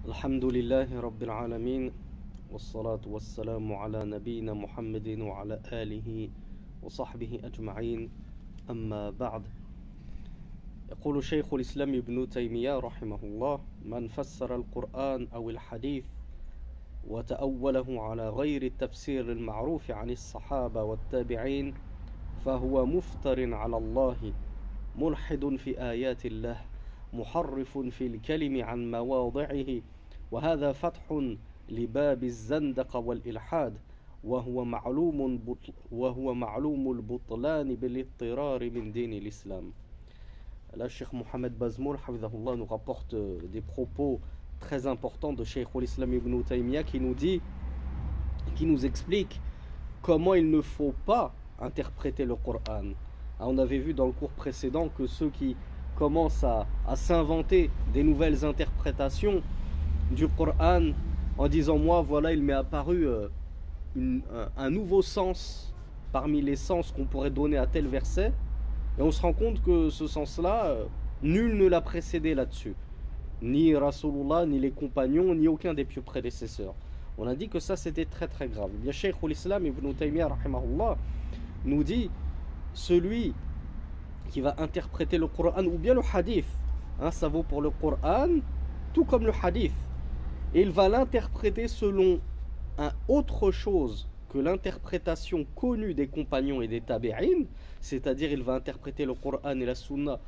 الحمد لله رب العالمين والصلاة والسلام على نبينا محمد وعلى آله وصحبه أجمعين أما بعد. يقول شيخ الإسلام ابن تيمية رحمه الله: من فسر القرآن أو الحديث وتأوله على غير التفسير المعروف عن الصحابة والتابعين فهو مفتر على الله، ملحد في آيات الله، محرف في الكلم عن مواضعه، وهذا فتح لباب الزندقة والإلحاد، وهو معلوم البطلان بالاضطرار من دين l'islam. Là, Cheikh Mohamed Bazmoul, hafidhahullah, nous rapporte des propos très importants de Cheikh al-Islam ibn Taymiyyah qui nous explique comment il ne faut pas interpréter le Coran. On avait vu dans le cours précédent que ceux qui commencent à s'inventer des nouvelles interprétations du Coran en disant moi voilà il m'est apparu un nouveau sens parmi les sens qu'on pourrait donner à tel verset, et on se rend compte que ce sens-là, nul ne l'a précédé là-dessus, ni Rasulullah, ni les compagnons, ni aucun des pieux prédécesseurs. On a dit que ça c'était très très grave. Bien Cheikh al-Islam ibn Taymiyyah rahimahullah nous dit: celui qui va interpréter le Coran ou bien le hadith, hein, ça vaut pour le Coran tout comme le hadith, et il va l'interpréter selon autre chose que l'interprétation connue des compagnons et des tabi'in, c'est-à-dire il va interpréter le Coran et la Sunna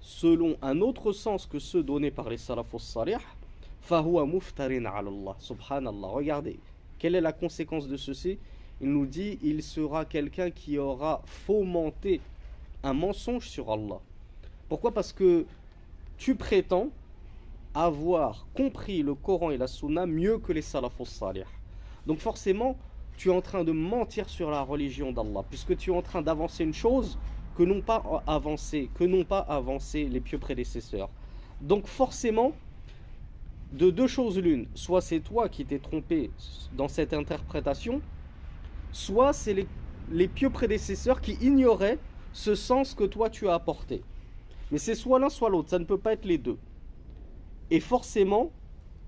selon un autre sens que ceux donnés par les salafus salih, fahuwa muftarin ala Allah, subhanallah. Regardez, quelle est la conséquence de ceci? Il nous dit: il sera quelqu'un qui aura fomenté un mensonge sur Allah. Pourquoi? Parce que tu prétends avoir compris le Coran et la Sunna mieux que les salafus salih. Donc forcément, tu es en train de mentir sur la religion d'Allah, puisque tu es en train d'avancer une chose que n'ont pas avancé les pieux prédécesseurs. Donc forcément, de deux choses l'une: soit c'est toi qui t'es trompé dans cette interprétation, soit c'est les pieux prédécesseurs qui ignoraient ce sens que toi tu as apporté. Mais c'est soit l'un soit l'autre, ça ne peut pas être les deux. Et forcément,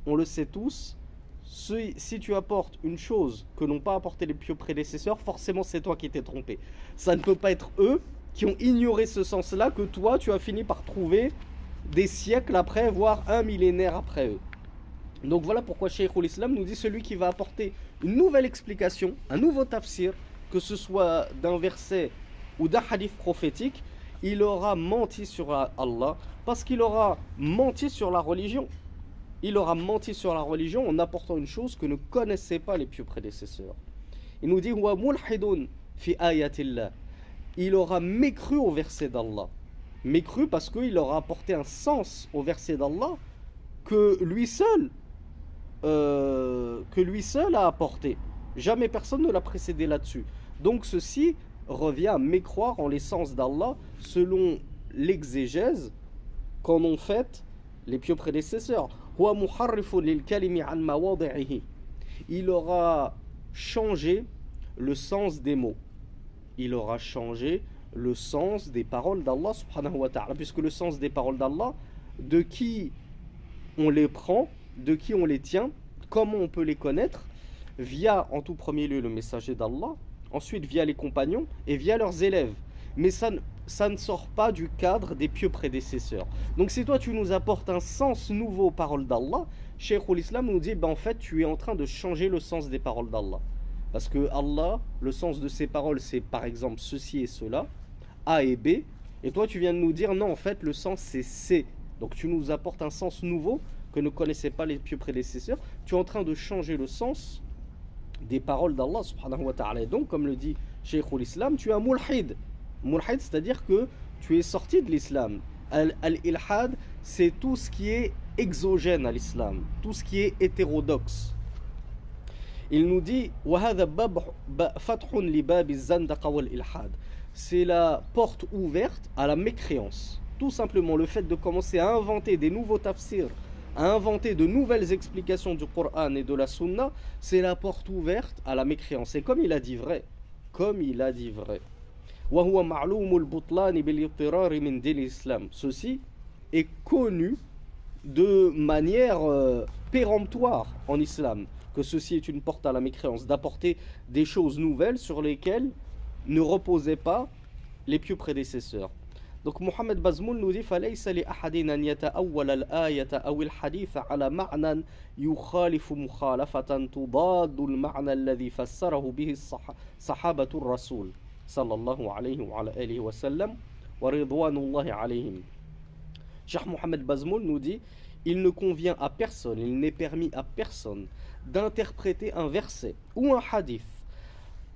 on le sait tous, si tu apportes une chose que n'ont pas apporté les pieux prédécesseurs, forcément c'est toi qui t'es trompé. Ça ne peut pas être eux qui ont ignoré ce sens-là que toi tu as fini par trouver des siècles après, voire un millénaire après eux. Donc voilà pourquoi Cheikh al-Islam nous dit: celui qui va apporter une nouvelle explication, un nouveau tafsir, que ce soit d'un verset ou d'un hadith prophétique, il aura menti sur Allah, parce qu'il aura menti sur la religion. Il aura menti sur la religion en apportant une chose que ne connaissaient pas les pieux prédécesseurs. Il nous dit: wa mulhidun fi ayatillah. Il aura mécru au verset d'Allah. Mécru parce qu'il aura apporté un sens au verset d'Allah que lui seul a apporté. Jamais personne ne l'a précédé là-dessus. Donc ceci revient à mécroire en l'essence d'Allah selon l'exégèse qu'en ont fait les pieux prédécesseurs. Il aura changé le sens des mots. Il aura changé le sens des paroles d'Allah subhanahu wa ta'ala, puisque le sens des paroles d'Allah, de qui on les prend, de qui on les tient, comment on peut les connaître, via en tout premier lieu le messager d'Allah, ensuite via les compagnons et via leurs élèves. Mais ça ne sort pas du cadre des pieux prédécesseurs. Donc si toi tu nous apportes un sens nouveau aux paroles d'Allah, Cheikh al-Islam nous dit: en fait tu es en train de changer le sens des paroles d'Allah. Parce que Allah, le sens de ses paroles c'est par exemple ceci et cela, A et B, et toi tu viens de nous dire non, en fait le sens c'est C. Donc tu nous apportes un sens nouveau que ne connaissaient pas les pieux prédécesseurs. Tu es en train de changer le sens des paroles d'Allah subhanahu wa ta'ala. Et donc comme le dit Cheikh al-Islam, tu es un mulhid. Mulhid, c'est-à-dire que tu es sorti de l'islam. Al-ilhad, c'est tout ce qui est exogène à l'islam, tout ce qui est hétérodoxe. Il nous dit: c'est la porte ouverte à la mécréance. Tout simplement, le fait de commencer à inventer des nouveaux tafsirs, à inventer de nouvelles explications du Coran et de la Sunna, c'est la porte ouverte à la mécréance. Et comme il a dit vrai, ceci est connu de manière péremptoire en islam, que ceci est une porte à la mécréance, d'apporter des choses nouvelles sur lesquelles ne reposaient pas les pieux prédécesseurs. Donc Mohamed Bazmoul nous dit فليس لأحد أن يتأول الآية أو الحديث على معنى يخالف مخالفة تضاد المعنى الذي فسره به صحابة الرسول صلى الله عليه وعلى آله وسلم ورضوان الله عليهم. Cheikh Mohamed Bazmoul nous dit il ne convient à personne, il n'est permis à personne d'interpréter un verset ou un hadith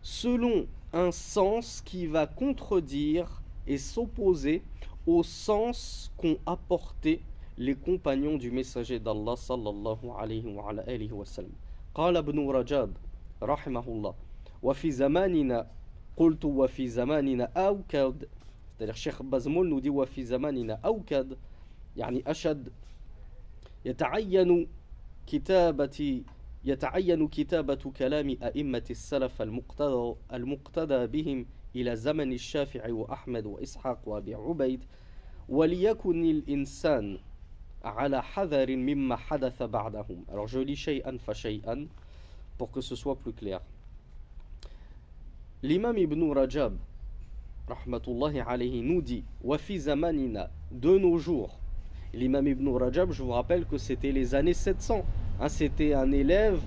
selon un sens qui va contredire et s'opposer au sens qu'ont apporté les compagnons du messager d'Allah sallallahu alayhi wa alihi wa sallam. قال ابن رجب رحمه الله وفي زماننا قلت وفي زماننا أوكد. C'est-à-dire Cheikh Bazmoul nous dit وفي زماننا أوكد يعني أشد يتعين كتابة كلام أئمة السلف المقتدى بهم إلى زمن الشافعي وأحمد وإسحاق وأبي عبيد وليكن الإنسان على حذر مما حدث بعدهم. Alors je lis شيئا فشيئا pour que ce soit plus clair. L'imam Ibn Rajab rahmatullahi alayhi nous dit وفي زماننا de nos jours. L'imam Ibn Rajab, je vous rappelle que c'était les années 700, hein, c'était un élève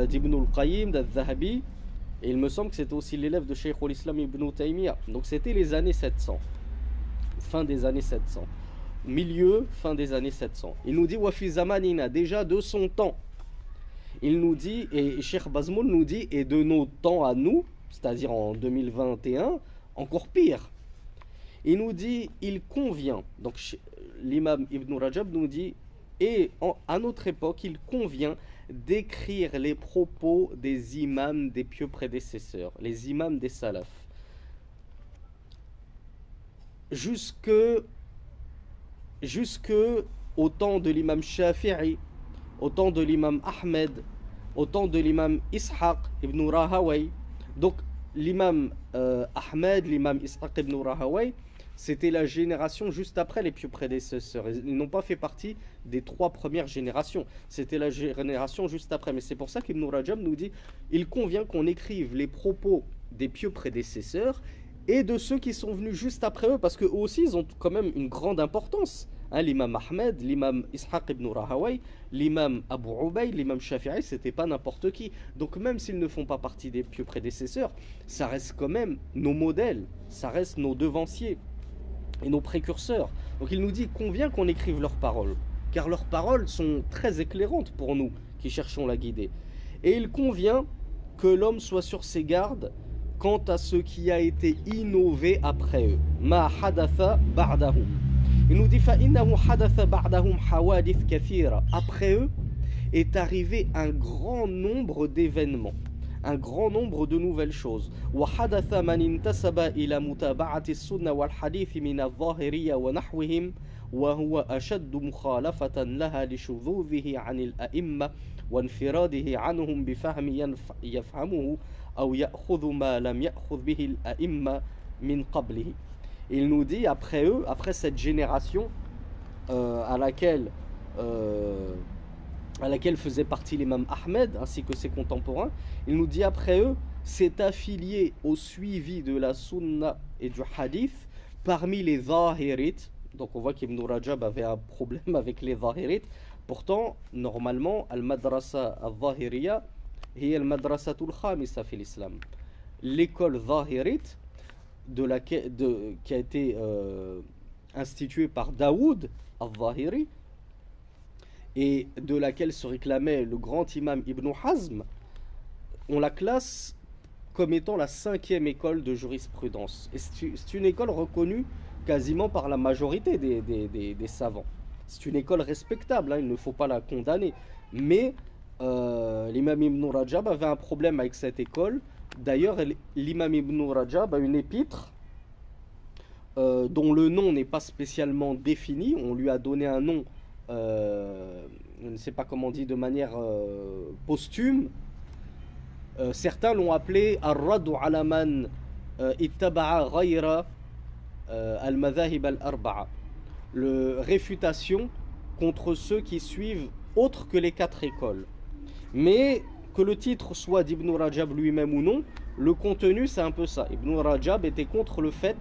d'Ibn al-Qayyim, d'Al-Dhahabi, et il me semble que c'était aussi l'élève de Cheikh al-Islam Ibn Taymiyyah. Donc c'était les années 700, fin des années 700, fin des années 700. Il nous dit Wafi Zamanina, déjà de son temps. Il nous dit, et Cheikh Bazmoul nous dit, et de nos temps à nous, c'est-à-dire en 2021, encore pire. Il nous dit, il convient, donc l'imam Ibn Rajab nous dit, et à notre époque, il convient d'écrire les propos des imams des pieux prédécesseurs, les imams des salafs, jusque au temps de l'imam Shafi'i, au temps de l'imam Ahmed, au temps de l'imam Ishaq ibn Rahaway. Donc l'imam Ahmed, l'imam Ishaq ibn Rahaway, c'était la génération juste après les pieux prédécesseurs. Ils n'ont pas fait partie des 3 premières générations. C'était la génération juste après. Mais c'est pour ça qu'Ibn Rajab nous dit il convient qu'on écrive les propos des pieux prédécesseurs et de ceux qui sont venus juste après eux, parce qu'eux aussi, ils ont quand même une grande importance. Hein, l'imam Ahmed, l'imam Ishaq ibn Rahaway, l'imam Abu Ubayd, l'imam Shafi'i, c'était pas n'importe qui. Donc même s'ils ne font pas partie des pieux prédécesseurs, ça reste quand même nos modèles, ça reste nos devanciers et nos précurseurs. Donc il nous dit convient qu'on écrive leurs paroles, car leurs paroles sont très éclairantes pour nous qui cherchons la guider. Et il convient que l'homme soit sur ses gardes quant à ce qui a été innové après eux. Ma hadatha ba'dahum. Il nous dit فَإِنَّهُ حَدَثَ بَعْدَهُمْ حَوَادِثْ كَثِيرًا. Après eux est arrivé un grand nombre d'événements, un grand nombre de nouvelles choses. وحدث من انتسب إلى متابعة السنة والحديث من الظاهرية ونحوهم وهو أشد مخالفة لها لشذوذه عن الأئمة وانفراده عنهم بفهم يفهمه أو يأخذ ما لم يأخذ به الأئمة من قبله. Il nous dit après eux, après cette génération à laquelle faisait partie l'imam Ahmed ainsi que ses contemporains, il nous dit après eux, s'est affilié au suivi de la sunna et du hadith parmi les zahirites. Donc on voit qu'Ibn Rajab avait un problème avec les zahirites. Pourtant, normalement, al-madrasa al-zahiriya hiya al-madrasatul khamisa fil islam. L'école zahirite qui a été instituée par Daoud al-Zahiri et de laquelle se réclamait le grand imam Ibn Hazm, on la classe comme étant la 5e école de jurisprudence. Et c'est une école reconnue quasiment par la majorité des savants. C'est une école respectable, hein, il ne faut pas la condamner. Mais l'imam Ibn Rajab avait un problème avec cette école. D'ailleurs, l'imam Ibn Rajab a une épître dont le nom n'est pas spécialement défini. On lui a donné un nom, je ne sais pas comment on dit, de manière posthume. Certains l'ont appelé Ar-Raddu ala man ittaba'a ghayra al-madhahib al-arba'a. Le réfutation contre ceux qui suivent autres que les 4 écoles. Mais que le titre soit d'Ibn Rajab lui-même ou non, le contenu c'est un peu ça. Ibn Rajab était contre le fait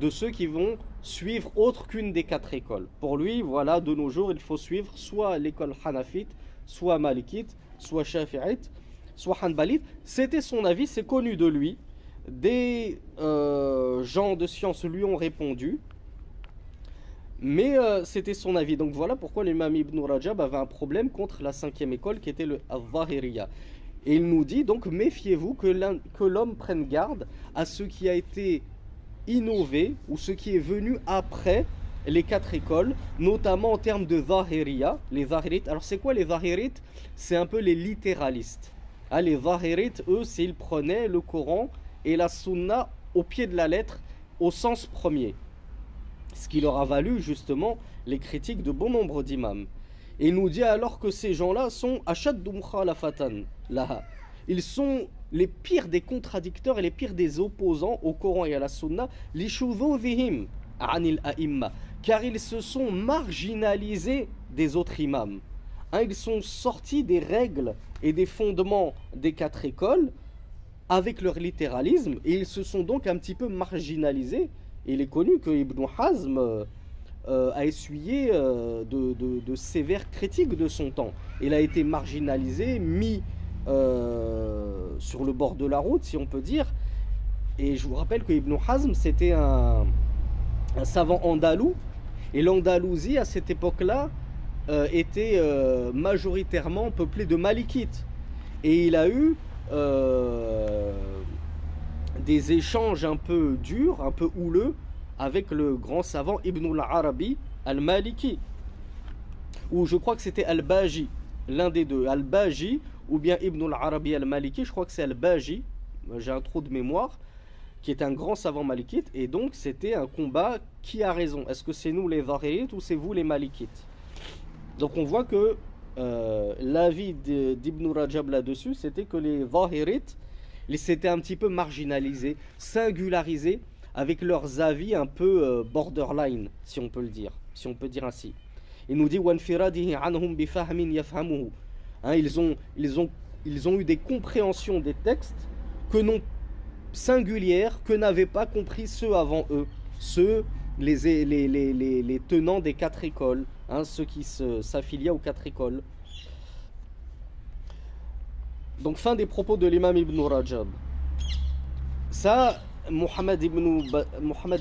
de ceux qui vont suivre autre qu'une des 4 écoles. Pour lui, voilà, de nos jours, il faut suivre soit l'école hanafite, soit malikite, soit shafi'ite, soit hanbalite. C'était son avis, c'est connu de lui. Des gens de science lui ont répondu, mais c'était son avis. Donc voilà pourquoi l'imam Ibn Rajab avait un problème contre la 5e école qui était le Al-Zahiriyya. Et il nous dit donc méfiez-vous que l'homme prenne garde à ce qui a été innové ou ce qui est venu après les 4 écoles, notamment en termes de Zahiriyya, les Zahirites. Alors c'est quoi les Zahirites? C'est un peu les littéralistes. Hein, les Zahirites, eux, s'ils prenaient le Coran et la Sunna au pied de la lettre, au sens premier. Ce qui leur a valu justement les critiques de bon nombre d'imams. Et il nous dit alors que ces gens-là sont ashaddu mukhalafatan laha. Ils sont les pires des contradicteurs et les pires des opposants au Coran et à la Sunna, li shudhudhihim anil a'imma, car ils se sont marginalisés des autres imams. Hein, ils sont sortis des règles et des fondements des 4 écoles avec leur littéralisme et ils se sont donc un petit peu marginalisés. Et il est connu que Ibn Hazm a essuyé de sévères critiques de son temps. Il a été marginalisé, mis sur le bord de la route, si on peut dire. Et je vous rappelle que Ibn Hazm, c'était un savant andalou. Et l'Andalousie, à cette époque-là, était majoritairement peuplée de malikites. Et il a eu des échanges un peu durs, un peu houleux, avec le grand savant Ibn al-Arabi al-Maliki. Ou je crois que c'était al-Baji, l'un des deux. Al-Baji ou bien Ibn al-Arabi al-Maliki, je crois que c'est al-Baji, j'ai un trou de mémoire, qui est un grand savant malikite. Et donc c'était un combat, qui a raison? Est-ce que c'est nous les Zahirites ou c'est vous les Malikites? Donc on voit que l'avis d'Ibn Rajab là-dessus, c'était que les Zahirites, ils s'étaient un petit peu marginalisés, singularisés, avec leurs avis un peu borderline, si on peut le dire, si on peut dire ainsi. Il nous dit وَانْفِرَادِهِ عَنْهُمْ بِفَهْمٍ يَفْهَمُهُ. Ils ont eu des compréhensions des textes que non singulières, que n'avaient pas compris ceux avant eux, ceux, les tenants des 4 écoles, hein, ceux qui s'affiliaient aux 4 écoles. Donc fin des propos de l'imam Ibn Rajab. Ça, Mohamed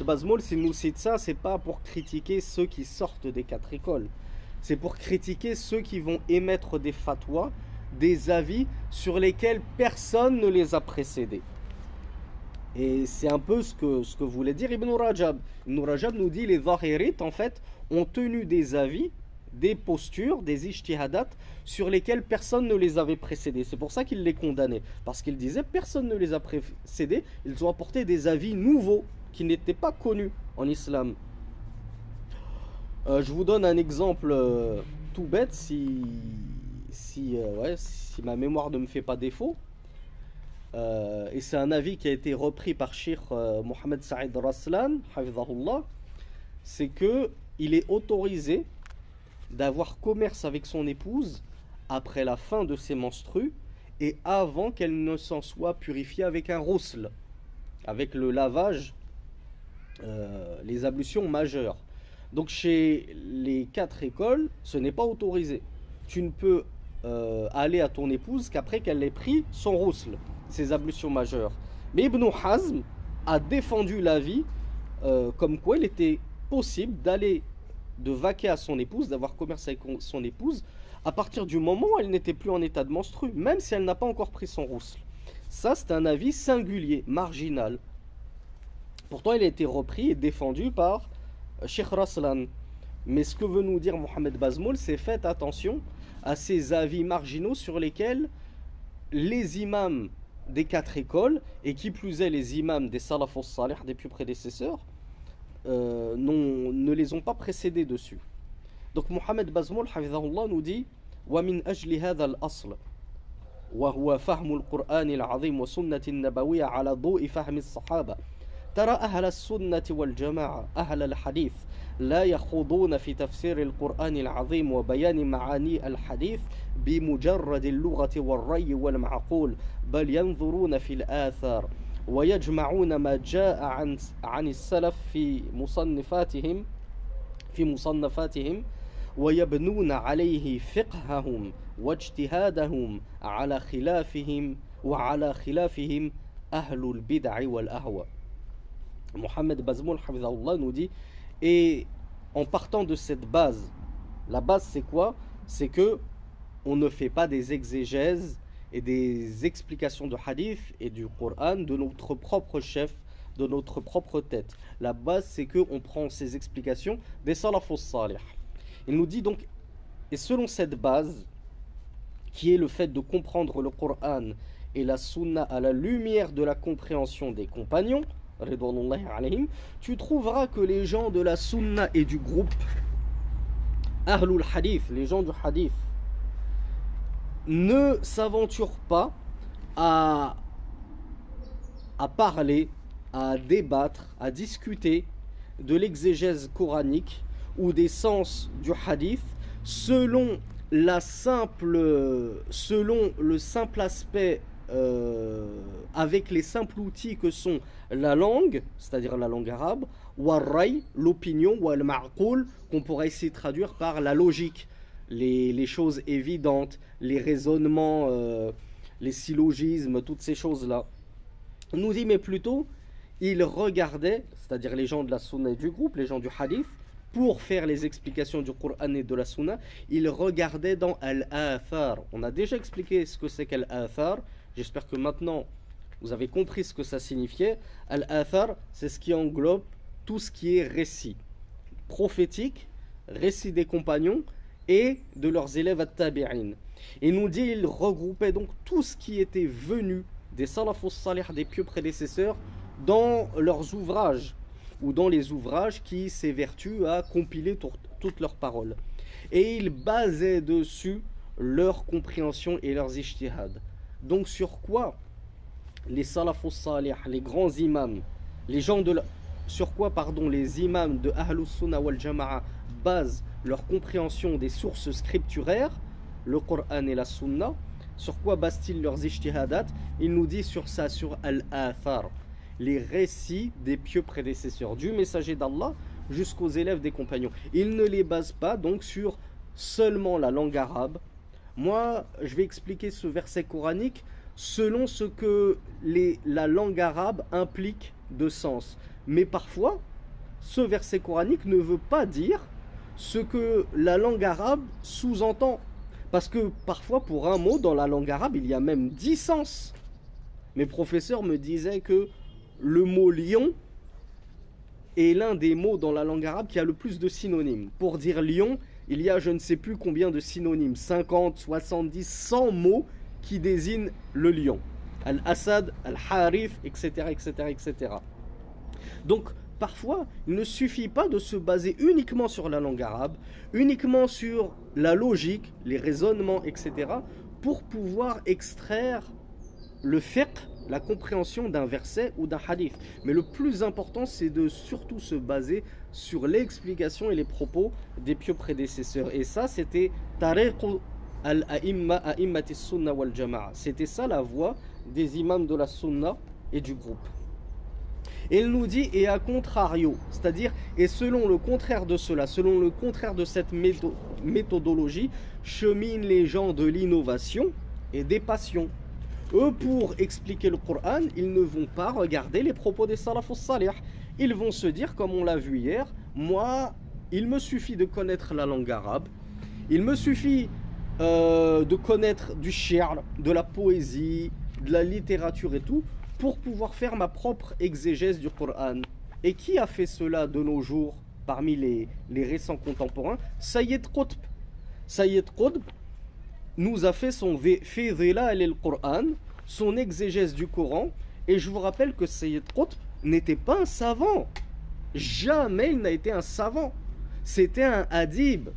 Bazmoul, s'il nous cite ça, c'est pas pour critiquer ceux qui sortent des 4 écoles. C'est pour critiquer ceux qui vont émettre des fatwas, des avis sur lesquels personne ne les a précédés. Et c'est un peu ce que voulait dire Ibn Rajab. Ibn Rajab nous dit les Zahirites en fait ont tenu des avis, des postures, des ijtihadat sur lesquels personne ne les avait précédés. C'est pour ça qu'il les condamnait. Parce qu'il disait personne ne les a précédés. Ils ont apporté des avis nouveaux qui n'étaient pas connus en islam. Je vous donne un exemple tout bête si ma mémoire ne me fait pas défaut. Et c'est un avis qui a été repris par Cheikh Mohamed Saïd Raslan, hafidhahullah, c'est que il est autorisé d'avoir commerce avec son épouse après la fin de ses menstrues et avant qu'elle ne s'en soit purifiée avec un rousl, avec le lavage, les ablutions majeures. Donc chez les 4 écoles, ce n'est pas autorisé. Tu ne peux aller à ton épouse qu'après qu'elle ait pris son rousl, ses ablutions majeures. Mais Ibn Hazm a défendu l'avis comme quoi il était possible de vaquer à son épouse, d'avoir commerce avec son épouse à partir du moment où elle n'était plus en état de menstru, même si elle n'a pas encore pris son rousl. Ça, c'est un avis singulier, marginal. Pourtant, il a été repris et défendu par Cheikh Raslan. Mais ce que veut nous dire Mohamed Bazmoul, c'est faites attention à ces avis marginaux sur lesquels les imams des 4 écoles, et qui plus est les imams des salafos salih, des plus prédécesseurs, ne les ont pas précédés dessus. Donc Mohamed Bazmoul hafidhahullah nous dit وَمِنْ أَجْلِ هَذَا الْأَصْلِ وهو فهم القرآن العظيم وسنة النبوية على ضوء فهم الصحابة ترى أهل السنة والجماعة أهل الحديث لا يخوضون في تفسير القرآن العظيم وبيان معاني الحديث بمجرد اللغة والري والمعقول بل ينظرون في الآثار ويجمعون ما جاء عن السلف في مصنفاتهم ويبنون عليه فقههم واجتهادهم على خلافهم أهل البدع والأهواء. Mohamed Bazmoul Hafizahullah nous dit, et en partant de cette base, la base c'est quoi? C'est que on ne fait pas des exégèses et des explications de hadith et du Coran de notre propre chef, de notre propre tête. La base c'est que on prend ces explications des salafus salih. Il nous dit donc, et selon cette base, qui est le fait de comprendre le Coran et la Sunna à la lumière de la compréhension des compagnons, Ridwanullahi alayhim, tu trouveras que les gens de la Sunna et du groupe Ahlul Hadith, les gens du Hadith, ne s'aventurent pas à parler, à débattre, à discuter de l'exégèse coranique ou des sens du Hadith selon le simple aspect avec les simples outils que sont la langue, c'est-à-dire la langue arabe, ou al-ray, l'opinion, ou al-ma'qoul, qu'on pourrait essayer de traduire par la logique, les choses évidentes, les raisonnements, les syllogismes, toutes ces choses-là. On nous dit, mais plutôt, ils regardaient, c'est-à-dire les gens de la sunna et du groupe, les gens du hadith, pour faire les explications du Coran et de la sunna, ils regardaient dans al-athar. On a déjà expliqué ce que c'est qu'al-athar. J'espère que maintenant, vous avez compris ce que ça signifiait. Al-athar, c'est ce qui englobe tout ce qui est récit prophétique, récit des compagnons et de leurs élèves at-tabi'in. Et nous dit, ils regroupaient donc tout ce qui était venu des salafus salih, des pieux prédécesseurs, dans leurs ouvrages, ou dans les ouvrages qui s'évertuent à compiler toutes leurs paroles. Et ils basaient dessus leur compréhension et leurs ijtihad. Donc sur quoi les salafus salih, les grands imams, sur quoi les imams de Ahlus Sunnah wal Jama'a basent leur compréhension des sources scripturaires, le Coran et la Sunna? Sur quoi basent-ils leurs ijtihadat? Il nous dit sur ça, sur al-athar, les récits des pieux prédécesseurs, du messager d'Allah jusqu'aux élèves des compagnons. Ils ne les basent pas donc sur seulement la langue arabe. Moi, je vais expliquer ce verset coranique selon ce que la langue arabe implique de sens. Mais parfois, ce verset coranique ne veut pas dire ce que la langue arabe sous-entend. Parce que parfois, pour un mot dans la langue arabe, il y a même 10 sens. Mes professeurs me disaient que le mot lion est l'un des mots dans la langue arabe qui a le plus de synonymes. Pour dire lion, il y a je ne sais plus combien de synonymes, 50, 70, 100 mots qui désignent le lion. Al-Assad, Al-Harith, etc., etc., etc. Donc, parfois, il ne suffit pas de se baser uniquement sur la langue arabe, uniquement sur la logique, les raisonnements, etc., pour pouvoir extraire le fiqh, la compréhension d'un verset ou d'un hadith. Mais le plus important, c'est de surtout se baser sur l'explication et les propos des pieux prédécesseurs. Et ça, c'était tariq al-a'imma a'immatis sunna wal jama'a. C'était ça la voie des imams de la sunna et du groupe. Et il nous dit, et à contrario, c'est-à-dire, et selon le contraire de cela, selon le contraire de cette méthodologie, cheminent les gens de l'innovation et des passions. Eux, pour expliquer le Coran, ils ne vont pas regarder les propos des salafus salih. Ils vont se dire, comme on l'a vu hier, moi, il me suffit de connaître la langue arabe, il me suffit de connaître du shi'r, de la poésie, de la littérature et tout, pour pouvoir faire ma propre exégèse du Coran. Et qui a fait cela de nos jours parmi les récents contemporains? Sayyid Qutb. Sayyid Qutb nous a fait son fi dhilal al-Qur'an, son exégèse du Coran. Et je vous rappelle que Sayyid Qutb n'était pas un savant. Jamais il n'a été un savant. C'était un adib.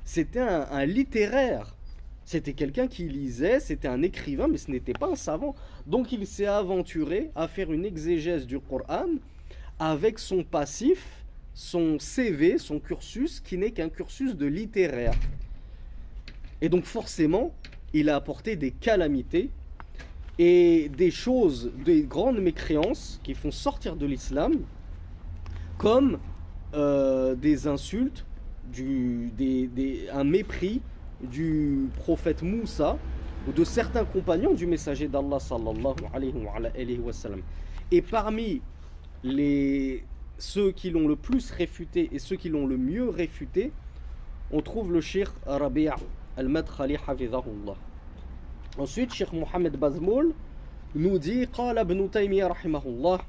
C'était un littéraire. C'était quelqu'un qui lisait, c'était un écrivain, mais ce n'était pas un savant. Donc il s'est aventuré à faire une exégèse du Coran avec son passif son CV, son cursus, qui n'est qu'un cursus de littéraire. Et donc forcément, il a apporté des calamités et des choses, des grandes mécréances qui font sortir de l'islam, comme des insultes, un mépris du prophète Moussa ou de certains compagnons du messager d'Allah sallallahu alayhi wa sallam. Et parmi ceux qui l'ont le plus réfuté et ceux qui l'ont le mieux réfuté, on trouve le Cheikh Rabi' al-Madkhali hafidhahullah. Ensuite, Cheikh Mohamed Bazmoul nous dit قال ابن تيمية رحمه الله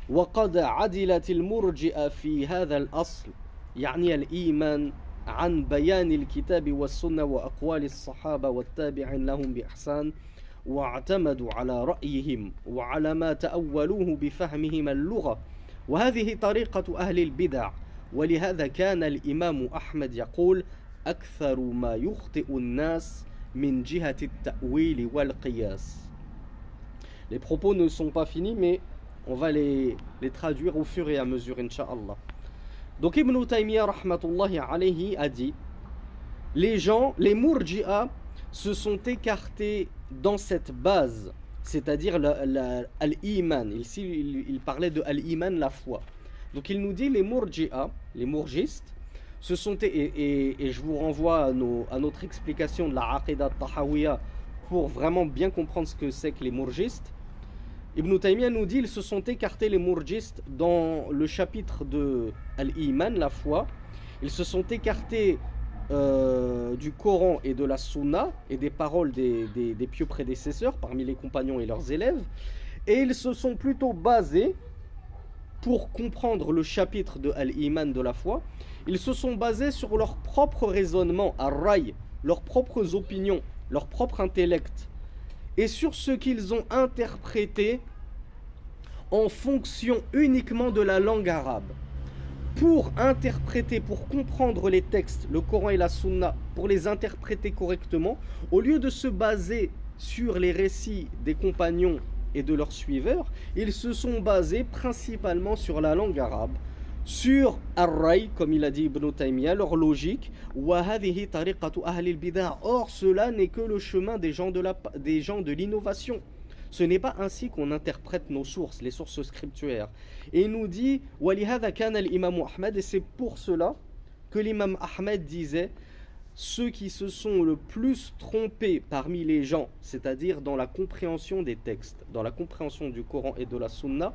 وقد عدلت المرجئة في هذا الأصل يعني الإيمان عن بيان الكتاب والسنة وأقوال الصحابة والتابعين لهم بإحسان واعتمدوا على رأيهم وعلى ما تأولوه بفهمهم اللغة وهذه طريقة أهل البدع ولهذا كان الإمام أحمد يقول أكثر ما يخطئ الناس من جهة التأويل والقياس. Les propos ne sont pas finis, mais on va les traduire au fur et à mesure, Inch'Allah. Donc Ibn Taymiyyah rahmatullahi alayhi a dit, les Murji'a se sont écartés dans cette base, c'est-à-dire al-Iman. Ici, il parlait de al-Iman, la foi. Donc il nous dit, les Murji'a, les Murgistes, se sont, et je vous renvoie à notre explication de la Aqidah Tahawiyya pour vraiment bien comprendre ce que c'est que les Murgistes. Ibn Taymiyyah nous dit, ils se sont écartés, les Murgistes, dans le chapitre de Al-Iman, la foi. Ils se sont écartés du Coran et de la Sunna et des paroles des pieux prédécesseurs parmi les compagnons et leurs élèves. Et ils se sont plutôt basés, pour comprendre le chapitre de Al-Iman de la foi, ils se sont basés sur leur propre raisonnement, ar-ray, leurs propres opinions, leur propre intellect, et sur ce qu'ils ont interprété en fonction uniquement de la langue arabe. Pour interpréter, pour comprendre les textes, le Coran et la Sunna, pour les interpréter correctement, au lieu de se baser sur les récits des compagnons et de leurs suiveurs, ils se sont basés principalement sur la langue arabe, sur ar-ray, comme il a dit Ibn Taymiyyah, leur logique. Or, cela n'est que le chemin des gens de l'innovation. Ce n'est pas ainsi qu'on interprète nos sources, les sources scripturaires. Et il nous dit, et c'est pour cela que l'imam Ahmed disait, ceux qui se sont le plus trompés parmi les gens, c'est-à-dire dans la compréhension des textes, dans la compréhension du Coran et de la Sunna,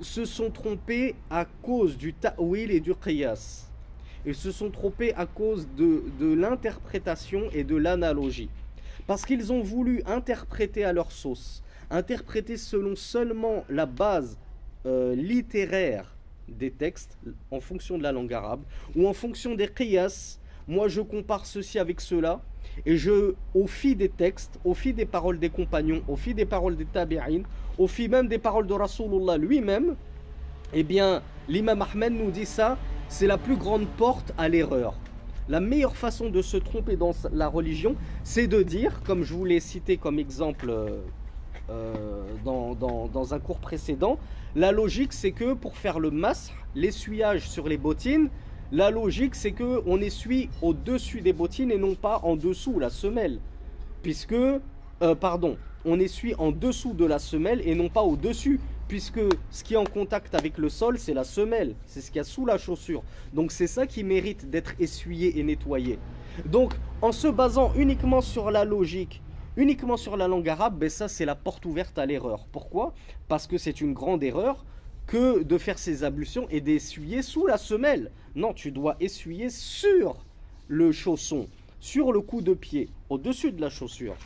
se sont trompés à cause du ta'wil et du qiyas. Ils se sont trompés à cause de l'interprétation et de l'analogie. Parce qu'ils ont voulu interpréter à leur sauce, interpréter selon seulement la base littéraire des textes, en fonction de la langue arabe, ou en fonction des qiyas. Moi je compare ceci avec cela, et au fil des textes, au fil des paroles des compagnons, au fil des paroles des tabi'in, au fil même des paroles de Rasulullah lui-même, eh bien l'imam Ahmed nous dit ça, c'est la plus grande porte à l'erreur. La meilleure façon de se tromper dans la religion, c'est de dire, comme je vous l'ai cité comme exemple dans un cours précédent, la logique c'est que pour faire le masr, l'essuyage sur les bottines, la logique c'est que on essuie au-dessus des bottines et non pas en dessous, la semelle. Puisque, on essuie en dessous de la semelle et non pas au-dessus. Puisque ce qui est en contact avec le sol, c'est la semelle, c'est ce qu'il y a sous la chaussure. Donc c'est ça qui mérite d'être essuyé et nettoyé. Donc en se basant uniquement sur la logique, uniquement sur la langue arabe, ben ça c'est la porte ouverte à l'erreur. Pourquoi? Parce que c'est une grande erreur que de faire ces ablutions et d'essuyer sous la semelle. Non, tu dois essuyer sur le chausson, sur le coup de pied, au-dessus de la chaussure.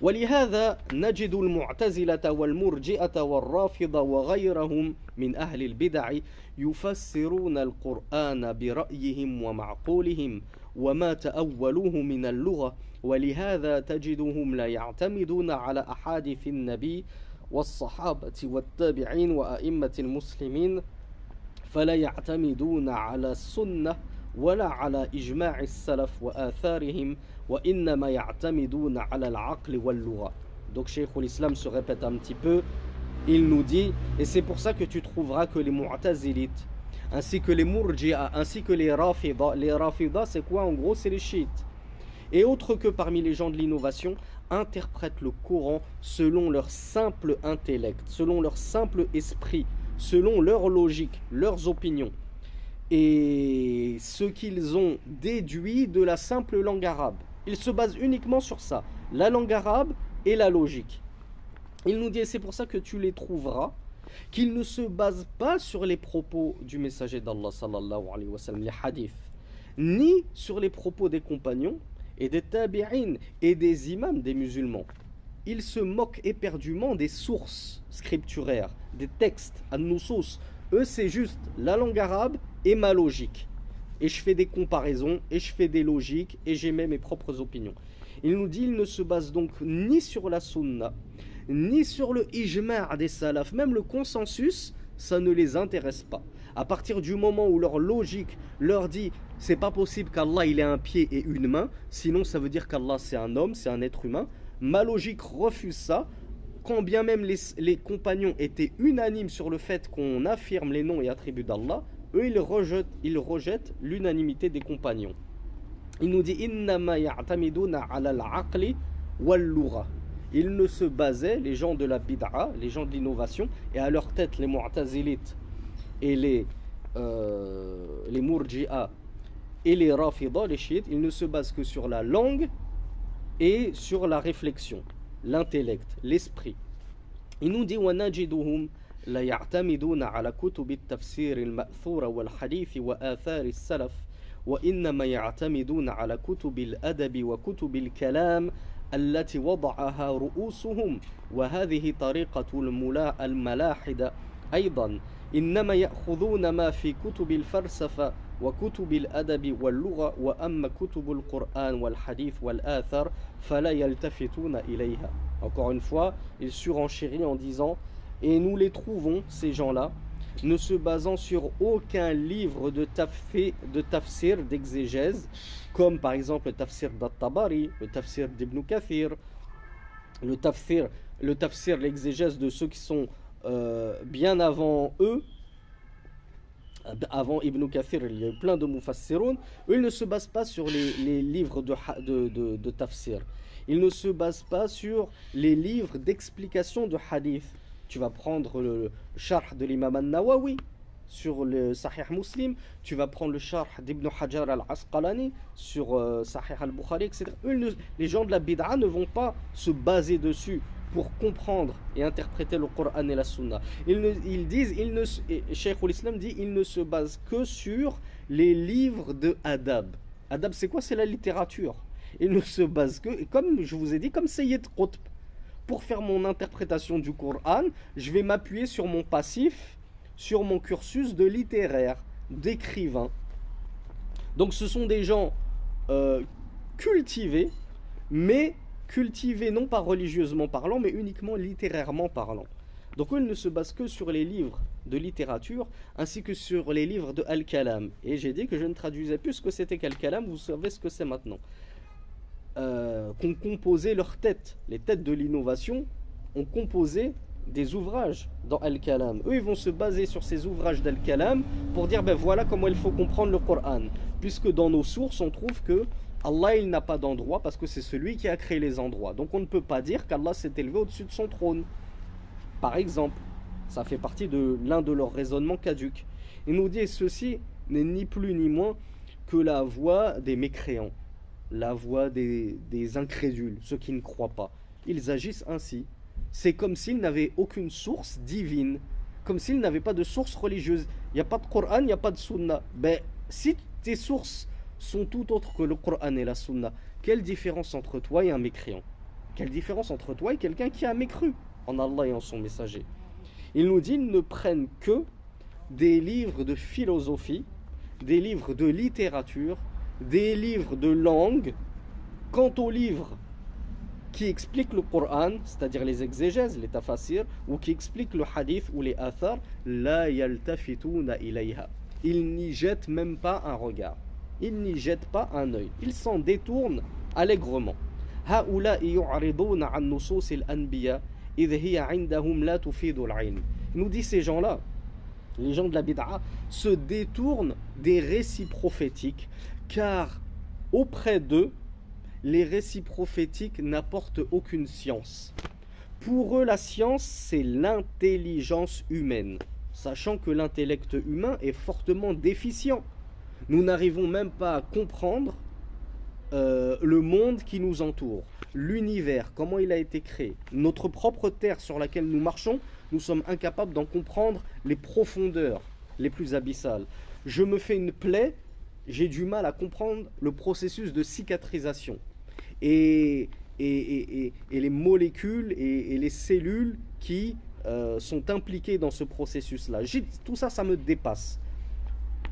ولهذا نجد المعتزلة والمرجئة والرافضة وغيرهم من أهل البدع يفسرون القرآن برأيهم ومعقولهم وما تأولوه من اللغة ولهذا تجدهم لا يعتمدون على أحاديث النبي والصحابة والتابعين وأئمة المسلمين فلا يعتمدون على السنة ولا على إجماع السلف وآثارهم وإنما يعتمدون على العقل واللغة. Donc Cheikh l'Islam se répète un petit peu, il nous dit, et c'est pour ça que tu trouveras que les Mu'tazilites ainsi que les Murji'a, ainsi que les Rafida. Les Rafida, c'est quoi en gros? C'est les chiites. Et autres que parmi les gens de l'innovation, interprètent le Coran selon leur simple intellect, selon leur simple esprit, selon leur logique, leurs opinions. Et ce qu'ils ont déduit de la simple langue arabe. Ils se basent uniquement sur ça, la langue arabe et la logique. Il nous dit, et c'est pour ça que tu les trouveras, qu'ils ne se basent pas sur les propos du messager d'Allah, sallallahu alayhi wa sallam, les hadiths, ni sur les propos des compagnons et des tabi'in et des imams des musulmans. Ils se moquent éperdument des sources scripturaires, des textes, an-nusus. Eux, c'est juste la langue arabe et ma logique. Et je fais des comparaisons, et je fais des logiques, et j'émets mes propres opinions. Il nous dit, ils ne se basent donc ni sur la sunna, ni sur le ijma' des salaf, même le consensus, ça ne les intéresse pas. À partir du moment où leur logique leur dit c'est pas possible qu'Allah il ait un pied et une main, sinon ça veut dire qu'Allah c'est un homme, c'est un être humain, ma logique refuse ça, quand bien même les compagnons étaient unanimes sur le fait qu'on affirme les noms et attributs d'Allah, eux ils rejettent l'unanimité des compagnons. Il nous dit innama ya'tamiduna 'ala al-'aqli wal-lugha. Ils ne se basaient, les gens de la bid'a, les gens de l'innovation, et à leur tête les mu'tazilites et les murji'a et les rafida, les chiites, ils ne se basent que sur la langue et sur la réflexion, l'intellect, l'esprit. Il nous dit وَنَجِدُهُمْ لَا يَعْتَمِدُونَ عَلَى كُتُبِ التَّفْسِيرِ الْمَأْثُورَ وَالْحَدِيثِ وَآثَارِ السَّلَفِ وَإِنَّمَا يَعْتَمِدُونَ عَلى كُتُبِ الْأَدَبِ وَكُتُبِ الْكَلَامِ التي وضعها رؤوسهم وهذه طريقة الملاحدة أيضا إنما يأخذون ما في كتب الفلسفة وكتب الأدب واللغة وأما كتب القرآن والحديث والآثار فلا يلتفتون إليها. Encore une fois, il surenchérit en disant et nous les trouvons, ces gens-là, ne se basant sur aucun livre de tafsir, d'exégèse, comme par exemple le tafsir d'At-Tabari, le tafsir d'Ibn Kathir, le tafsir, l'exégèse de ceux qui sont bien avant eux, avant Ibn Kathir, il y a eu plein de mufassiroun, eux ils ne se basent pas sur les livres de tafsir, ils ne se basent pas sur les livres d'explication de hadith. Tu vas prendre le sharh de l'imam al-Nawawi sur le Sahih Muslim, tu vas prendre le sharh d'Ibn Hajar al-Asqalani sur Sahih al-Bukhari, etc. Eux, les gens de la bid'a ne vont pas se baser dessus pour comprendre et interpréter le Coran et la Sunna. Cheikh al-Islam dit, ils ne se basent que sur les livres de adab. Adab, c'est quoi? C'est la littérature. Ils ne se basent que, et comme je vous ai dit, comme Sayyid Qutb. Pour faire mon interprétation du Coran, je vais m'appuyer sur mon passif, sur mon cursus de littéraire, d'écrivain. Donc ce sont des gens cultivés, mais cultivés non pas religieusement parlant, mais uniquement littérairement parlant. Donc eux, ils ne se basent que sur les livres de littérature, ainsi que sur les livres de Al-Kalam. Et j'ai dit que je ne traduisais plus ce que c'était qu'Al-Kalam, vous savez ce que c'est maintenant. Qu'ont composé leurs têtes, les têtes de l'innovation ont composé des ouvrages dans Al-Kalam. Eux ils vont se baser sur ces ouvrages d'Al-Kalam pour dire ben voilà comment il faut comprendre le Coran, puisque dans nos sources on trouve que Allah il n'a pas d'endroit parce que c'est celui qui a créé les endroits, donc on ne peut pas dire qu'Allah s'est élevé au-dessus de son trône par exemple. Ça fait partie de l'un de leurs raisonnements caducs. Il nous dit ceci n'est ni plus ni moins que la voix des mécréants, la voix des incrédules, ceux qui ne croient pas. Ils agissent ainsi. C'est comme s'ils n'avaient aucune source divine, comme s'ils n'avaient pas de source religieuse. Il n'y a pas de Coran, il n'y a pas de Sunna. Ben, si tes sources sont tout autres que le Coran et la Sunna, quelle différence entre toi et un mécréant? Quelle différence entre toi et quelqu'un qui a mécru en Allah et en son messager? Il nous dit, ils ne prennent que des livres de philosophie, des livres de littérature, des livres de langue. Quant aux livres qui expliquent le Coran, c'est-à-dire les exégèses, les tafasirs, ou qui expliquent le hadith ou les athar, la yaltafituna ilayha. Ils n'y jettent même pas un regard, ils n'y jettent pas un œil, ils s'en détournent allègrement. هؤلاء يعرضون عن نصوص الأنبياء إذ هي عندهم لا تفيد العلم. Il nous dit ces gens-là, Les gens de la bid'a se détournent des récits prophétiques, car auprès d'eux, les récits prophétiques n'apportent aucune science. Pour eux, la science, c'est l'intelligence humaine, sachant que l'intellect humain est fortement déficient. Nous n'arrivons même pas à comprendre le monde qui nous entoure, l'univers, comment il a été créé, notre propre terre sur laquelle nous marchons, nous sommes incapables d'en comprendre les profondeurs les plus abyssales. Je me fais une plaie, j'ai du mal à comprendre le processus de cicatrisation. Et les molécules et les cellules qui sont impliquées dans ce processus-là. Tout ça, ça me dépasse.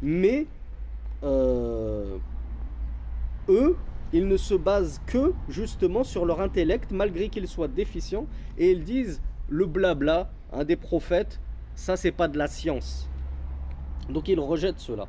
Mais eux, ils ne se basent que justement sur leur intellect, malgré qu'il soit déficient, et ils disent le blabla des prophètes, ça c'est pas de la science. Donc ils rejettent cela.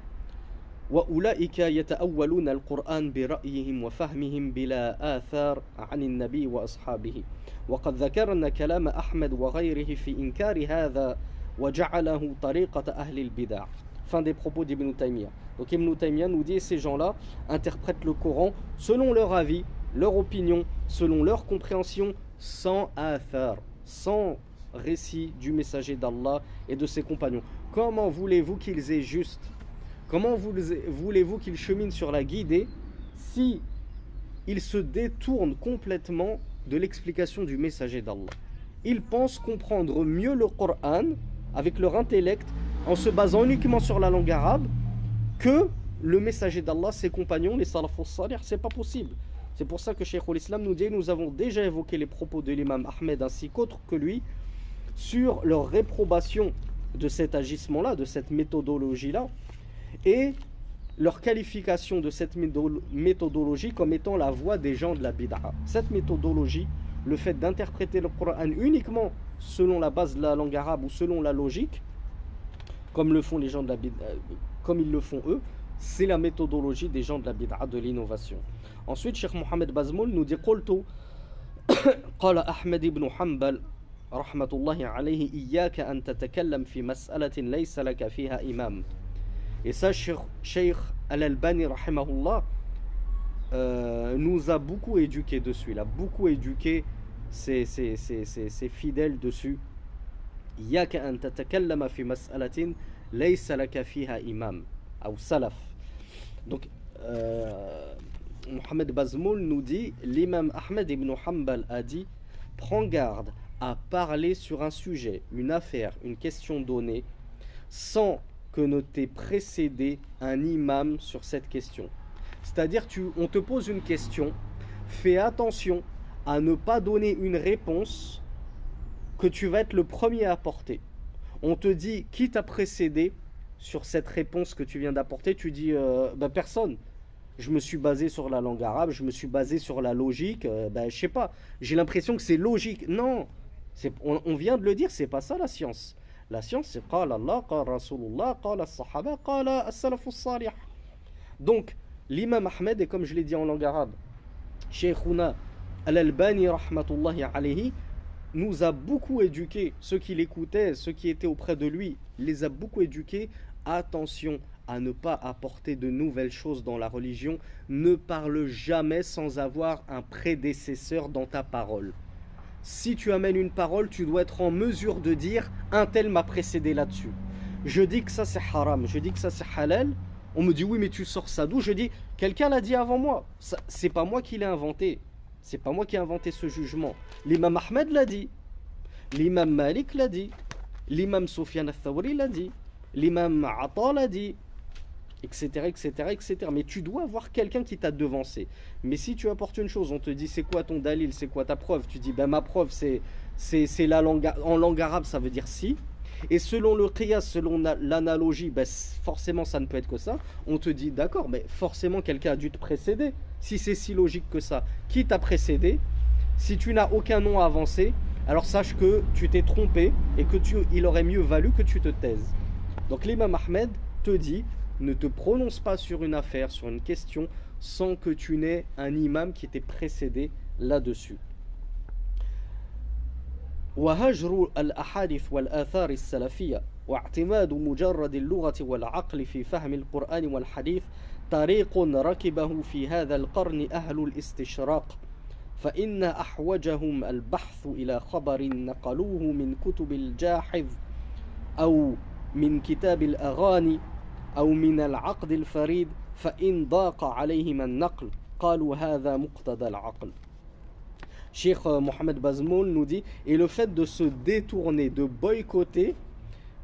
وَأُولَئِكَ يَتَأَوَّلُونَ الْقُرْآنَ بِرَأْيِهِمْ وَفَهْمِهِمْ بِلَا آثَارٍ عَنِ النَّبِيِّ وَأَصْحَابِهِ وَقَدْ ذَكَرْنَا كَلَامَ أَحْمَدَ وَغَيْرِهِ فِي إِنْكَارِ هَذَا وَجَعَلَهُ طَرِيقَةَ أَهْلِ الْبِدَعِ. Fin des propos d'Ibn Taymiyyah. Donc Ibn Taymiyyah nous dit, ces gens-là interprètent le Coran selon leur avis, leur opinion, selon leur compréhension, sans athar, sans récit du messager d'Allah et de ses compagnons. Comment voulez-vous qu'ils aient juste? Comment voulez-vous qu'ils cheminent sur la guidée si ils se détournent complètement de l'explication du messager d'Allah? Ils pensent comprendre mieux le Coran avec leur intellect en se basant uniquement sur la langue arabe que le messager d'Allah, ses compagnons, les salafus salih. C'est pas possible. C'est pour ça que Cheikh al-Islam nous dit, nous avons déjà évoqué les propos de l'imam Ahmed ainsi qu'autres que lui sur leur réprobation de cet agissement-là, de cette méthodologie-là, et leur qualification de cette méthodologie comme étant la voie des gens de la bid'a. Cette méthodologie, le fait d'interpréter le Coran uniquement selon la base de la langue arabe ou selon la logique, comme le font les gens de la bid'a, comme ils le font eux, c'est la méthodologie des gens de la bid'a, de l'innovation. Ensuite, Cheikh Mohamed Bazmoul nous dit قلت قال أحمد بن حنبل رحمة الله عليه إياك أن تتكلم في مسألة ليس لك فيها إمام. Et ça, Cheikh Al-Albani rahimahullah nous a beaucoup éduqué dessus. Il a beaucoup éduqué ses fidèles dessus. إياك أن تتكلم في مسألة ليس لك فيها إمام أو salaf. Donc Mohamed Bazmoul nous dit, l'imam Ahmed ibn Hanbal a dit, prends garde à parler sur un sujet, une affaire, une question donnée, sans que ne t'ait précédé un imam sur cette question. C'est-à-dire, on te pose une question, fais attention à ne pas donner une réponse que tu vas être le premier à apporter. On te dit, qui t'a précédé sur cette réponse que tu viens d'apporter? Tu dis, personne. Je me suis basé sur la langue arabe, je me suis basé sur la logique, je sais pas, j'ai l'impression que c'est logique. Non, on vient de le dire, c'est pas ça la science. La science, c'est qala Allah, qala Rasulullah, qala as-sahaba, qala as-salafus salih. Donc, l'imam Ahmed, et comme je l'ai dit en langue arabe, Sheikhuna Al-Albani rahmatullahi alayhi, nous a beaucoup éduqués, ceux qui l'écoutaient, ceux qui étaient auprès de lui, les a beaucoup éduqués. Attention à ne pas apporter de nouvelles choses dans la religion. Ne parle jamais sans avoir un prédécesseur dans ta parole. Si tu amènes une parole, tu dois être en mesure de dire un tel m'a précédé là-dessus. Je dis que ça c'est haram, je dis que ça c'est halal. On me dit oui mais tu sors ça d'où? Je dis quelqu'un l'a dit avant moi. C'est pas moi qui l'ai inventé. C'est pas moi qui ai inventé ce jugement. L'imam Ahmed l'a dit. L'imam Malik l'a dit. L'imam Sufyan al-Thawri l'a dit. L'imam Ata l'a dit. Etc, etc, etc. Mais tu dois avoir quelqu'un qui t'a devancé. Mais si tu apportes une chose, on te dit c'est quoi ton dalil, c'est quoi ta preuve? Tu dis ma preuve c'est la langue, en langue arabe ça veut dire si. Et selon le qiyas, selon l'analogie, forcément ça ne peut être que ça. On te dit d'accord, mais forcément quelqu'un a dû te précéder. Si c'est si logique que ça, qui t'a précédé? Si tu n'as aucun nom à avancer, alors sache que tu t'es trompé et que il aurait mieux valu que tu te taises. Donc l'imam Ahmed te dit, ne te prononce pas sur une affaire, sur une question, sans que tu n'aies un imam qui t'ait précédé là-dessus. وهجر الأحاديث والآثار السلفية واعتماد مجرد اللغة والعقل في فهم القرآن والحديث طريق ركبه في هذا القرن أهل الاستشراق فإن أحوجهم البحث إلى خبر نقلوه من كتب الجاحظ أو من كتاب الأغاني أو من العقد الفريد فإن ضاق عليهم النقل قالوا هذا مقتضى العقل. Cheikh Mohamed Bazmoul nous dit, et le fait de se détourner, de boycotter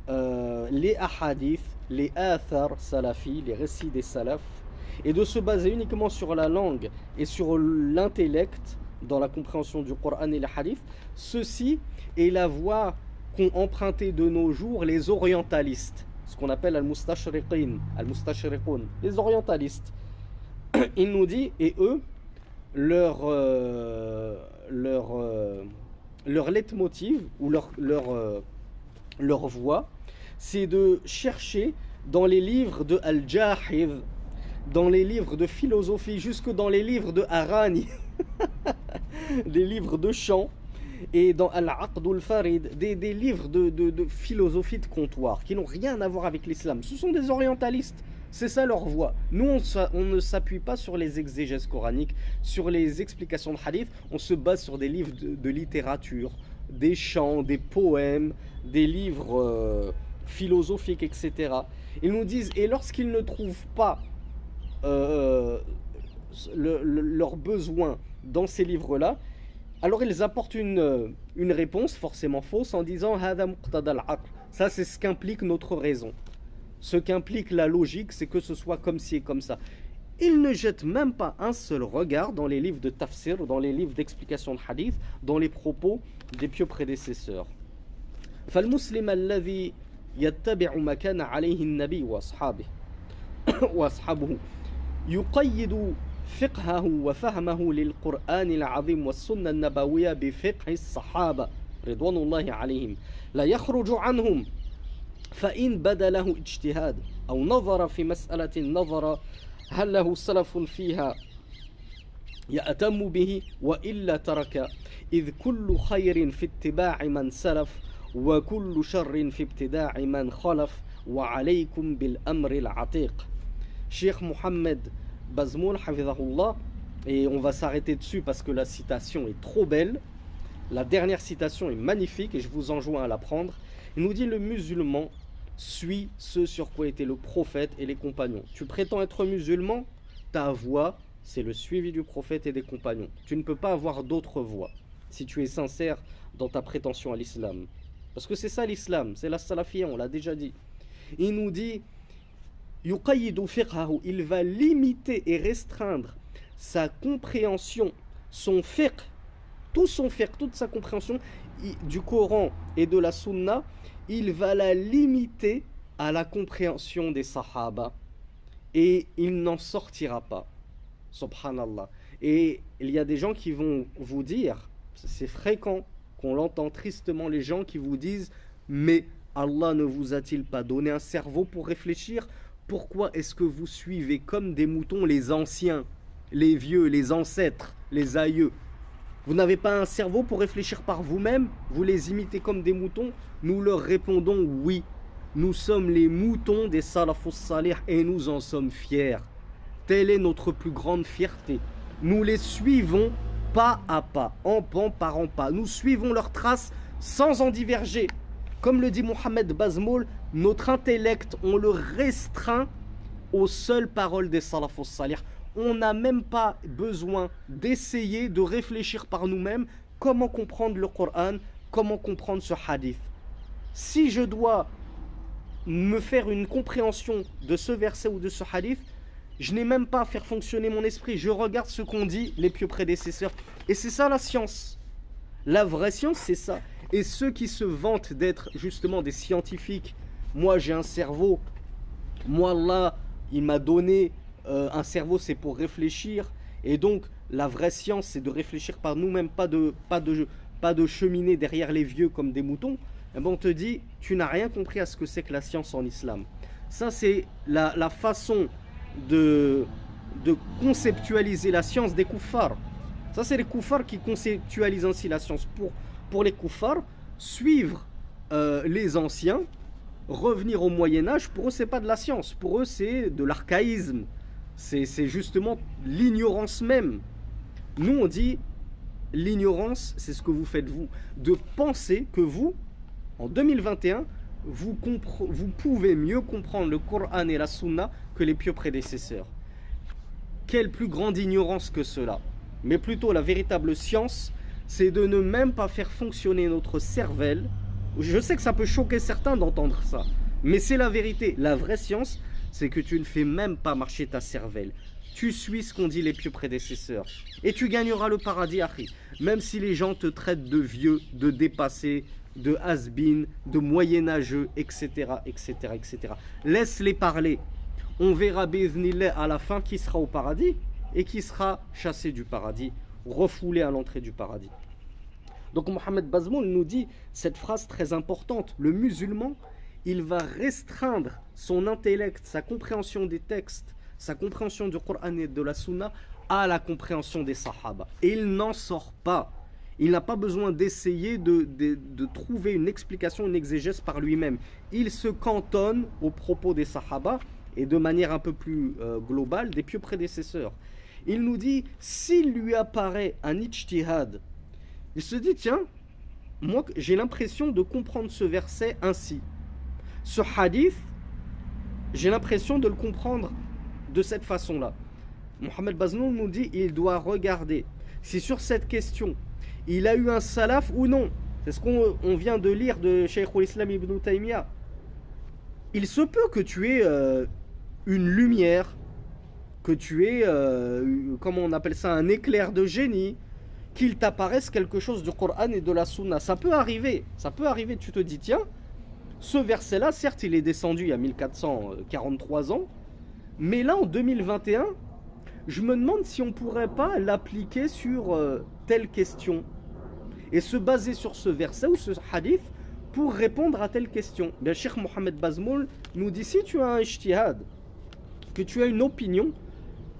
les hadiths, les athar salafis, les récits des salafs, et de se baser uniquement sur la langue et sur l'intellect dans la compréhension du Coran et les hadiths, ceci est la voie qu'ont emprunté de nos jours les orientalistes, ce qu'on appelle al-mustashriqin, al-mustashriqun, les orientalistes. Il nous dit, et eux, leur leitmotiv ou leur voie, c'est de chercher dans les livres de Al-Jahid, dans les livres de philosophie, jusque dans les livres de Arani, des livres de chant, et dans Al-Aqd al-Farid, des livres de philosophie de comptoir qui n'ont rien à voir avec l'islam. Ce sont des orientalistes. C'est ça leur voie. Nous, on ne s'appuie pas sur les exégèses coraniques, sur les explications de hadith. On se base sur des livres de littérature, des chants, des poèmes, des livres philosophiques, etc. Ils nous disent, et lorsqu'ils ne trouvent pas leurs besoins dans ces livres-là, alors ils apportent une réponse forcément fausse en disant « Hada muqtada al-aql ». Ça, c'est ce qu'implique notre raison. Ce qu'implique la logique, c'est que ce soit comme ci et comme ça. Ils ne jettent même pas un seul regard dans les livres de tafsir, dans les livres d'explication de hadith, dans les propos des pieux prédécesseurs. فالمسلم الذي يتبع ما كان عليه النبي وأصحابه يقيد فقهه وفهمه للقرآن العظيم والسنة النبوية بفقه الصحابة رضوان الله عليهم لا يخرج عنهم فإن بدا له اجتهاد أو نظر في مسألة نظر هل له سلف فيها يأتم به وإلا ترك إذ كل خير في اتباع من سلف وكل شر في ابتداع من خلف وعليكم بالأمر العتيق. Cheikh Mohamed Bazmoul Hafidhahullah, et on va s'arrêter dessus parce que la citation est trop belle. La dernière citation est magnifique et je vous enjoins à la prendre. Il nous dit: le musulman suit ce sur quoi était le prophète et les compagnons. Tu prétends être musulman, ta voie c'est le suivi du prophète et des compagnons. Tu ne peux pas avoir d'autre voie si tu es sincère dans ta prétention à l'islam. Parce que c'est ça l'islam, c'est la salafiyya, on l'a déjà dit. Il nous dit: yuqayyidu fiqhahu, il va limiter et restreindre sa compréhension, son fiqh, tout son fiqh, toute sa compréhension du Coran et de la Sunna, il va la limiter à la compréhension des Sahaba et il n'en sortira pas. Subhanallah. Et il y a des gens qui vont vous dire, c'est fréquent qu'on l'entend tristement, les gens qui vous disent: mais Allah ne vous a-t-il pas donné un cerveau pour réfléchir? Pourquoi est-ce que vous suivez comme des moutons les anciens, les vieux, les ancêtres, les aïeux? Vous n'avez pas un cerveau pour réfléchir par vous-même? Vous les imitez comme des moutons? Nous leur répondons: oui, nous sommes les moutons des salafus salih et nous en sommes fiers. Telle est notre plus grande fierté. Nous les suivons pas à pas, en pan par en pas. Nous suivons leurs traces sans en diverger. Comme le dit Mohamed Bazmoul, notre intellect, on le restreint aux seules paroles des salafus salih. On n'a même pas besoin d'essayer de réfléchir par nous-mêmes comment comprendre le Coran, comment comprendre ce hadith. Si je dois me faire une compréhension de ce verset ou de ce hadith, je n'ai même pas à faire fonctionner mon esprit. Je regarde ce qu'ont dit les pieux prédécesseurs. Et c'est ça la science. La vraie science, c'est ça. Et ceux qui se vantent d'être justement des scientifiques, moi j'ai un cerveau, moi Allah, il m'a donné un cerveau, c'est pour réfléchir. Et donc la vraie science, c'est de réfléchir par nous-mêmes, pas de cheminer derrière les vieux comme des moutons. Et ben on te dit, tu n'as rien compris à ce que c'est que la science en islam. Ça c'est la façon de conceptualiser la science des koufars. Ça c'est les koufars qui conceptualisent ainsi la science. Pour les koufars, suivre les anciens revenir au Moyen-Âge, pour eux, c'est pas de la science. Pour eux, c'est de l'archaïsme. C'est justement l'ignorance même. Nous, on dit, l'ignorance, c'est ce que vous faites vous. De penser que vous, en 2021, vous pouvez mieux comprendre le Coran et la Sunna que les pieux prédécesseurs. Quelle plus grande ignorance que cela. Mais plutôt la véritable science, c'est de ne même pas faire fonctionner notre cervelle. Je sais que ça peut choquer certains d'entendre ça, mais c'est la vérité. La vraie science, c'est que tu ne fais même pas marcher ta cervelle. Tu suis ce qu'ont dit les pieux prédécesseurs. Et tu gagneras le paradis, Akhi. Même si les gens te traitent de vieux, de dépassé, de has-been, de moyenâgeux, etc., etc., etc. Laisse-les parler. On verra bi'idhnillah à la fin qui sera au paradis et qui sera chassé du paradis, refoulé à l'entrée du paradis. Donc Mohamed Bazmoul nous dit cette phrase très importante. Le musulman, il va restreindre son intellect, sa compréhension des textes, sa compréhension du Coran et de la Sunna à la compréhension des Sahaba. Et il n'en sort pas. Il n'a pas besoin d'essayer de trouver une explication, une exégèse par lui-même. Il se cantonne aux propos des Sahaba et de manière un peu plus globale des pieux prédécesseurs. Il nous dit, s'il lui apparaît un ijtihad, il se dit, tiens, moi j'ai l'impression de comprendre ce verset ainsi. Ce hadith, j'ai l'impression de le comprendre de cette façon-là. Mohamed Bazmoul nous dit, il doit regarder si sur cette question, il a eu un salaf ou non. C'est ce qu'on vient de lire de Cheikh al-Islam ibn Taymiyyah. Il se peut que tu aies une lumière, que tu aies, comment on appelle ça, un éclair de génie, qu'il t'apparaisse quelque chose du Coran et de la Sunna. Ça peut arriver, tu te dis, tiens, ce verset-là, certes, il est descendu il y a 1443 ans, mais là, en 2021, je me demande si on ne pourrait pas l'appliquer sur telle question et se baser sur ce verset ou ce hadith pour répondre à telle question. Bien, Cheikh Mohamed Bazmoul nous dit, si tu as un ijtihad, que tu as une opinion,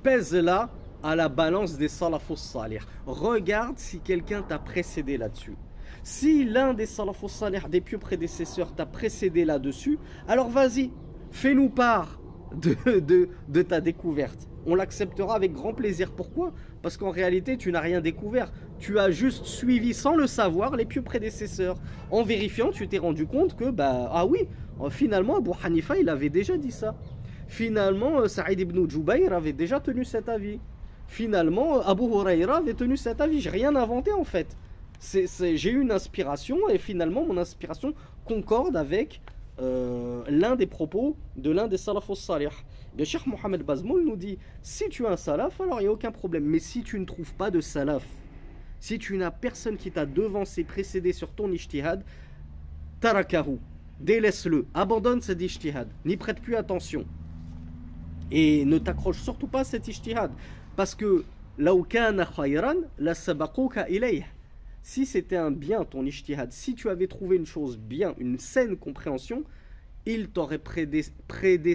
pèse-la à la balance des salafus salih. Regarde si quelqu'un t'a précédé là-dessus. Si l'un des salafus salih, des pieux prédécesseurs, t'a précédé là-dessus, alors vas-y, fais-nous part de ta découverte. On l'acceptera avec grand plaisir. Pourquoi? Parce qu'en réalité, tu n'as rien découvert. Tu as juste suivi sans le savoir les pieux prédécesseurs. En vérifiant, tu t'es rendu compte que, ah oui, finalement, Abu Hanifa, il avait déjà dit ça. Finalement, Saïd ibn Jubayr avait déjà tenu cet avis. Finalement, Abu Huraira avait tenu cet avis. J'ai rien inventé en fait. J'ai eu une inspiration et finalement, mon inspiration concorde avec l'un des propos de l'un des salafus salih. Le Cheikh Mohamed Bazmoul nous dit, si tu as un salaf, alors il n'y a aucun problème. Mais si tu ne trouves pas de salaf, si tu n'as personne qui t'a devancé, précédé sur ton ijtihad, tarakahu, délaisse-le, abandonne cet ijtihad, n'y prête plus attention. Et ne t'accroche surtout pas à cet ijtihad. Parce que, law kana khayran, la sabaqouka ilayh. Si c'était un bien ton ijtihad, si tu avais trouvé une chose bien, une saine compréhension, il t'aurait précédé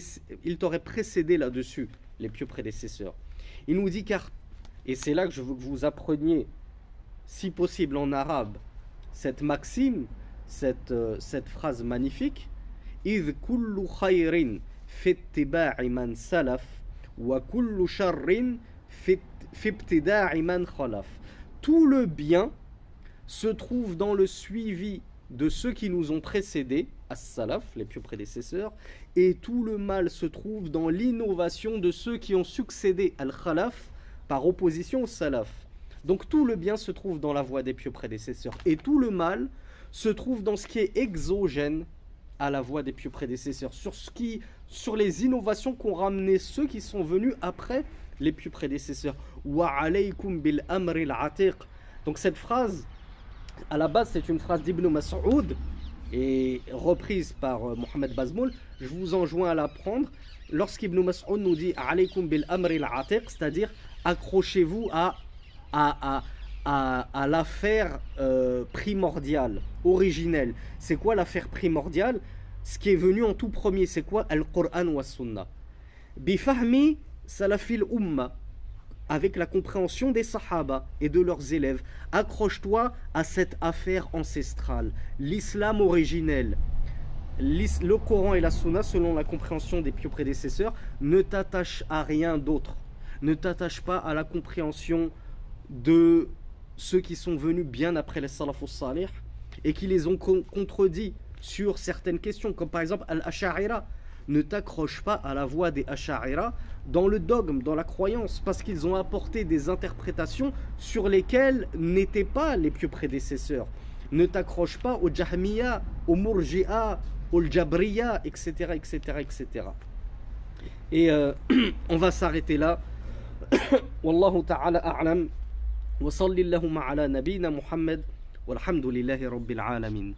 là-dessus, les pieux prédécesseurs. Il nous dit car, et c'est là que je veux que vous appreniez, si possible en arabe, cette maxime, cette phrase magnifique, إذ كل خير في اتباع من سلف وكل شر في ابتداع من خلف. Tout le bien se trouve dans le suivi de ceux qui nous ont précédés, as-salaf, les pieux prédécesseurs, et tout le mal se trouve dans l'innovation de ceux qui ont succédé al-khalaf par opposition au salaf. Donc tout le bien se trouve dans la voie des pieux prédécesseurs, et tout le mal se trouve dans ce qui est exogène à la voie des pieux prédécesseurs, sur les innovations qu'ont ramené ceux qui sont venus après les pieux prédécesseurs. Wa alaykum bil amri al-atiq. Donc cette phrase, à la base, c'est une phrase d'Ibn Mas'ud et reprise par Mohamed Bazmoul. Je vous enjoins à l'apprendre. Lorsqu'Ibn Mas'ud nous dit alaykum bil amri al-atiq, c'est-à-dire accrochez-vous à l'affaire primordiale, originelle. C'est quoi l'affaire primordiale? Ce qui est venu en tout premier, c'est quoi? Al-Qur'an wa Sunnah. Bifahmi salafil umma, avec la compréhension des Sahaba et de leurs élèves. Accroche-toi à cette affaire ancestrale, l'islam originel. le Coran et la Sunna, selon la compréhension des pieux prédécesseurs, ne t'attachent à rien d'autre. Ne t'attache pas à la compréhension de ceux qui sont venus bien après les salafus salih et qui les ont contredits sur certaines questions, comme par exemple Al-Ash'ira. Ne t'accroche pas à la voix des Ash'ira dans le dogme, dans la croyance, parce qu'ils ont apporté des interprétations sur lesquelles n'étaient pas les pieux prédécesseurs. Ne t'accroche pas aux Jahmiya, aux Murji'a, aux Jabriya, etc., etc., etc. Et on va s'arrêter là. Wallahu ta'ala a'lam. Wa sallallahu ala nabina Muhammad. Walhamdulillahi rabbil alamin.